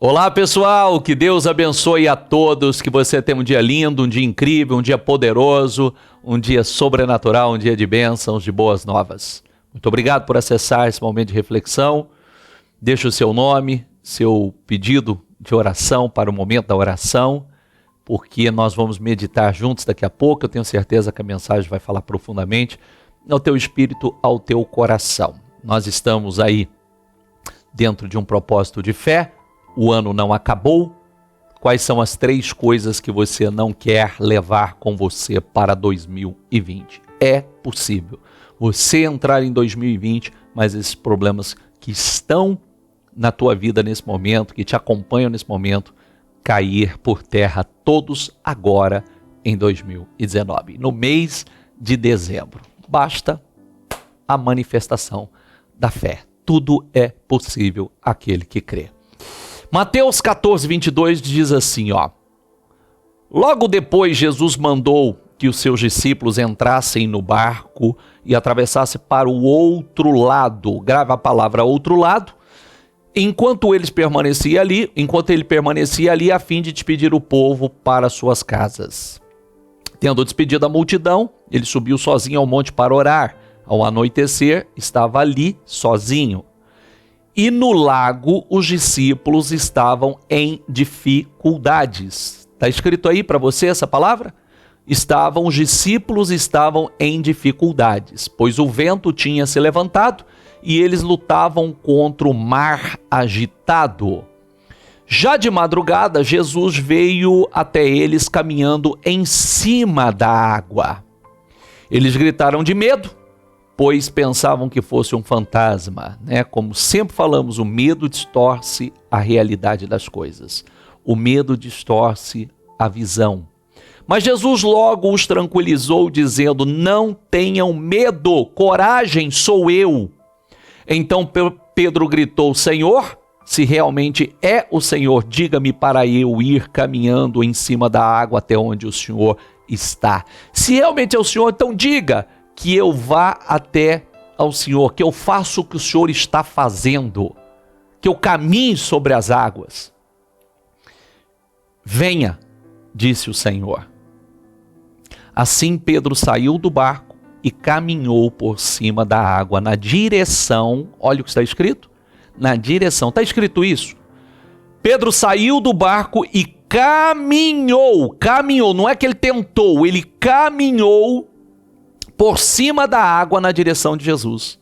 Olá pessoal, que Deus abençoe a todos, que você tenha um dia lindo, um dia incrível, um dia poderoso, um dia sobrenatural, um dia de bênçãos, de boas novas. Muito obrigado por acessar esse momento de reflexão. Deixe o seu nome, seu pedido de oração para o momento da oração, porque nós vamos meditar juntos daqui a pouco. Eu tenho certeza que a mensagem vai falar profundamente ao teu espírito, ao teu coração. Nós estamos aí dentro de um propósito de fé. O ano não acabou. Quais são as 3 coisas que você não quer levar com você para 2020? É possível você entrar em 2020, mas esses problemas que estão na tua vida nesse momento, que te acompanham nesse momento, cair por terra todos agora em 2019, no mês de dezembro. Basta a manifestação da fé. Tudo é possível àquele que crê. Mateus 14, 22 diz assim, Logo depois Jesus mandou que os seus discípulos entrassem no barco e atravessassem para o outro lado. Grava a palavra outro lado. Enquanto ele permanecia ali a fim de despedir o povo para suas casas. Tendo despedido a multidão, ele subiu sozinho ao monte para orar. Ao anoitecer, estava ali sozinho. E no lago os discípulos estavam em dificuldades. Está escrito aí para você essa palavra? Os discípulos estavam em dificuldades, pois o vento tinha se levantado e eles lutavam contra o mar agitado. Já de madrugada, Jesus veio até eles caminhando em cima da água. Eles gritaram de medo, pois pensavam que fosse um fantasma, né? Como sempre falamos, o medo distorce a realidade das coisas. O medo distorce a visão. Mas Jesus logo os tranquilizou, dizendo, não tenham medo, coragem, sou eu. Então Pedro gritou, Senhor, se realmente é o Senhor, diga-me para eu ir caminhando em cima da água até onde o Senhor está. Se realmente é o Senhor, então diga que eu vá até ao Senhor, que eu faça o que o Senhor está fazendo, que eu caminhe sobre as águas. Venha, disse o Senhor. Assim Pedro saiu do barco e caminhou por cima da água na direção, olha o que está escrito, na direção, está escrito isso? Pedro saiu do barco e caminhou, não é que ele tentou, ele caminhou por cima da água na direção de Jesus.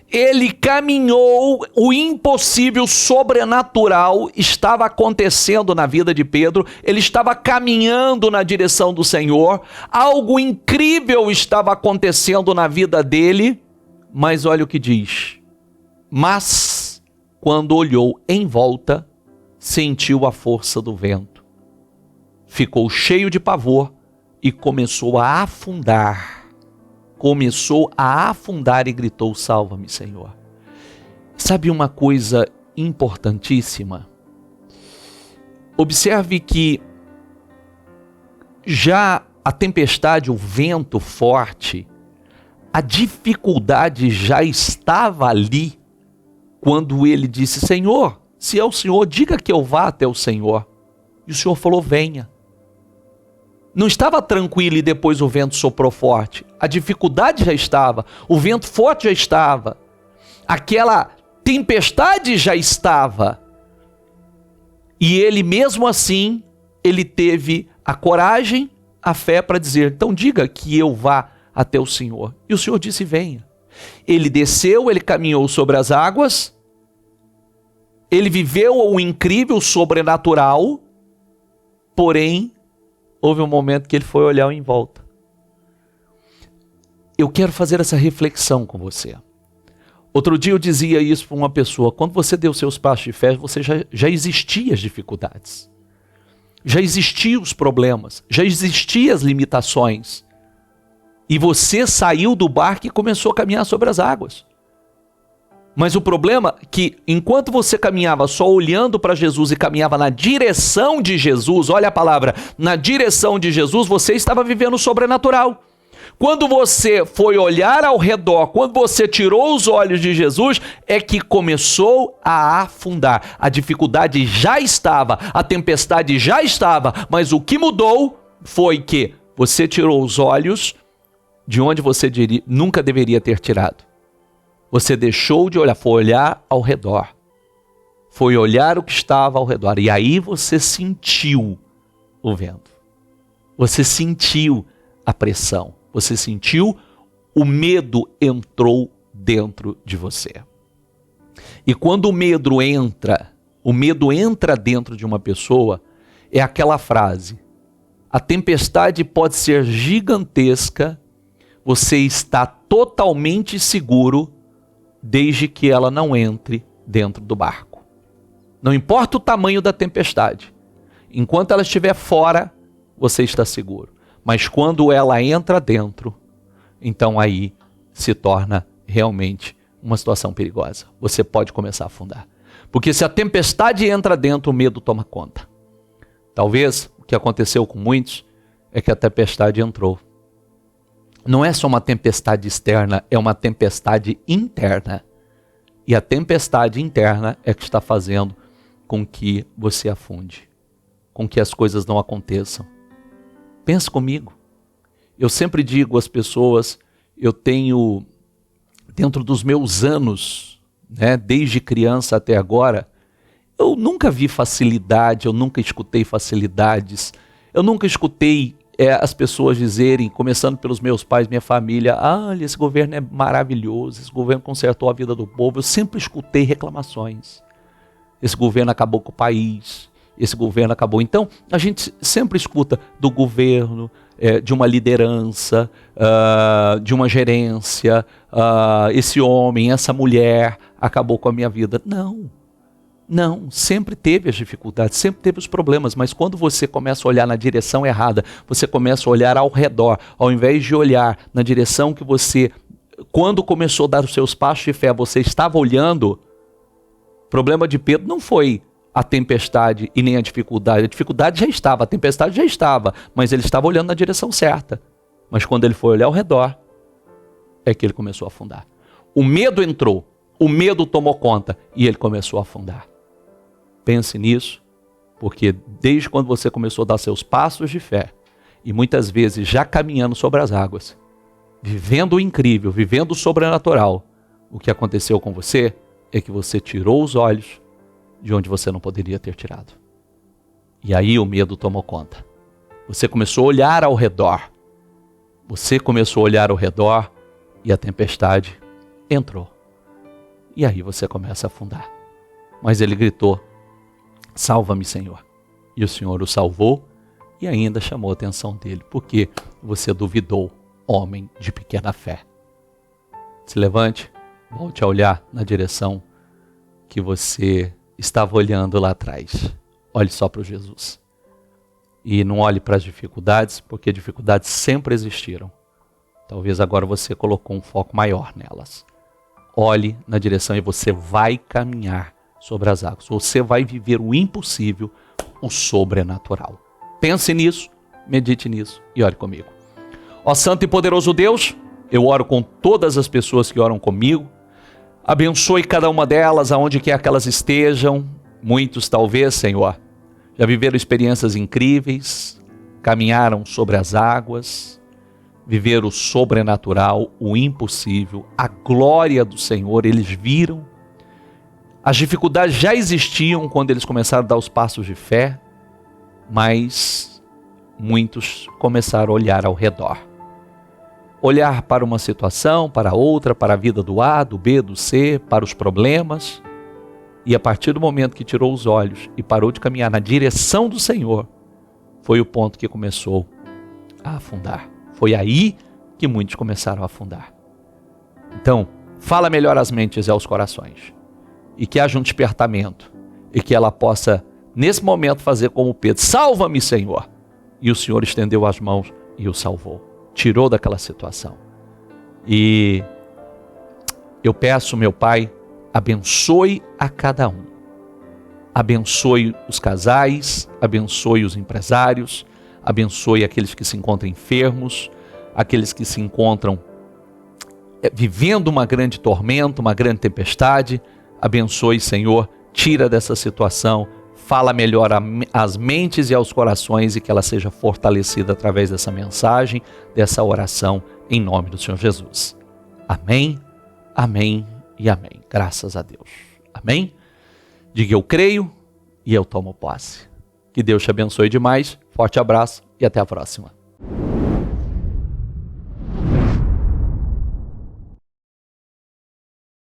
Ele caminhou, o impossível, sobrenatural estava acontecendo na vida de Pedro, ele estava caminhando na direção do Senhor, algo incrível estava acontecendo na vida dele, mas olha o que diz. Mas, quando olhou em volta, sentiu a força do vento, ficou cheio de pavor e começou a afundar e gritou, salva-me, Senhor. Sabe uma coisa importantíssima? Observe que já a tempestade, o vento forte, a dificuldade já estava ali quando ele disse, Senhor, se é o Senhor, diga que eu vá até o Senhor. E o Senhor falou, venha. Não estava tranquilo e depois o vento soprou forte. A dificuldade já estava, o vento forte já estava, aquela tempestade já estava. E ele mesmo assim, ele teve a coragem, a fé para dizer, então diga que eu vá até o Senhor. E o Senhor disse, venha. Ele desceu, ele caminhou sobre as águas, ele viveu o incrível, o sobrenatural, porém, houve um momento que ele foi olhar em volta. Eu quero fazer essa reflexão com você. Outro dia eu dizia isso para uma pessoa, quando você deu seus passos de fé, você já existia as dificuldades. Já existiam os problemas, já existiam as limitações. E você saiu do barco e começou a caminhar sobre as águas. Mas o problema é que enquanto você caminhava só olhando para Jesus e caminhava na direção de Jesus, olha a palavra, na direção de Jesus, você estava vivendo o sobrenatural. Quando você foi olhar ao redor, quando você tirou os olhos de Jesus, é que começou a afundar. A dificuldade já estava, a tempestade já estava, mas o que mudou foi que você tirou os olhos de onde você nunca deveria ter tirado. Você deixou de olhar, foi olhar ao redor. Foi olhar o que estava ao redor. E aí você sentiu o vento. Você sentiu a pressão. Você sentiu o medo entrou dentro de você. E quando o medo entra dentro de uma pessoa, é aquela frase: a tempestade pode ser gigantesca, você está totalmente seguro desde que ela não entre dentro do barco. Não importa o tamanho da tempestade, enquanto ela estiver fora, você está seguro. Mas quando ela entra dentro, então aí se torna realmente uma situação perigosa. Você pode começar a afundar. Porque se a tempestade entra dentro, o medo toma conta. Talvez o que aconteceu com muitos é que a tempestade entrou. Não é só uma tempestade externa, é uma tempestade interna. E a tempestade interna é que está fazendo com que você afunde, com que as coisas não aconteçam. Pensa comigo. Eu sempre digo às pessoas, eu tenho, dentro dos meus anos, desde criança até agora, eu nunca vi facilidade, eu nunca escutei facilidades, eu nunca escutei as pessoas dizerem, começando pelos meus pais, minha família, olha, esse governo é maravilhoso, esse governo consertou a vida do povo. Eu sempre escutei reclamações. Esse governo acabou com o país, esse governo acabou. Então, a gente sempre escuta do governo, de uma liderança, de uma gerência, esse homem, essa mulher acabou com a minha vida. Não, sempre teve as dificuldades, sempre teve os problemas, mas quando você começa a olhar na direção errada, você começa a olhar ao redor, ao invés de olhar na direção que você, quando começou a dar os seus passos de fé, você estava olhando. O problema de Pedro não foi a tempestade e nem a dificuldade já estava, a tempestade já estava, mas ele estava olhando na direção certa. Mas quando ele foi olhar ao redor, é que ele começou a afundar. O medo entrou, o medo tomou conta e ele começou a afundar. Pense nisso, porque desde quando você começou a dar seus passos de fé, e muitas vezes já caminhando sobre as águas, vivendo o incrível, vivendo o sobrenatural, o que aconteceu com você é que você tirou os olhos de onde você não poderia ter tirado. E aí o medo tomou conta. Você começou a olhar ao redor. Você começou a olhar ao redor e a tempestade entrou. E aí você começa a afundar. Mas ele gritou: salva-me, Senhor. E o Senhor o salvou e ainda chamou a atenção dele, porque você duvidou, homem de pequena fé. Se levante, volte a olhar na direção que você estava olhando lá atrás. Olhe só para o Jesus. E não olhe para as dificuldades, porque dificuldades sempre existiram. Talvez agora você colocou um foco maior nelas. Olhe na direção e você vai caminhar sobre as águas. Você vai viver o impossível, o sobrenatural. Pense nisso, medite nisso e ore comigo. Ó Santo e poderoso Deus, eu oro com todas as pessoas que oram comigo. Abençoe cada uma delas, aonde quer que elas estejam. Muitos talvez, Senhor, já viveram experiências incríveis, caminharam sobre as águas, viveram o sobrenatural, o impossível, a glória do Senhor, eles viram. As dificuldades já existiam quando eles começaram a dar os passos de fé, mas muitos começaram a olhar ao redor. Olhar para uma situação, para outra, para a vida do A, do B, do C, para os problemas. E a partir do momento que tirou os olhos e parou de caminhar na direção do Senhor, foi o ponto que começou a afundar. Foi aí que muitos começaram a afundar. Então, fala melhor às mentes e aos corações. E que haja um despertamento. E que ela possa, nesse momento, fazer como Pedro: salva-me, Senhor. E o Senhor estendeu as mãos e o salvou. Tirou daquela situação. E eu peço, meu Pai, abençoe a cada um. Abençoe os casais, abençoe os empresários, abençoe aqueles que se encontram enfermos, aqueles que se encontram vivendo uma grande tormenta, uma grande tempestade. Abençoe, Senhor, tira dessa situação, fala melhor às mentes e aos corações e que ela seja fortalecida através dessa mensagem, dessa oração, em nome do Senhor Jesus. Amém, amém e amém. Graças a Deus. Amém? Diga eu creio e eu tomo posse. Que Deus te abençoe demais. Forte abraço e até a próxima.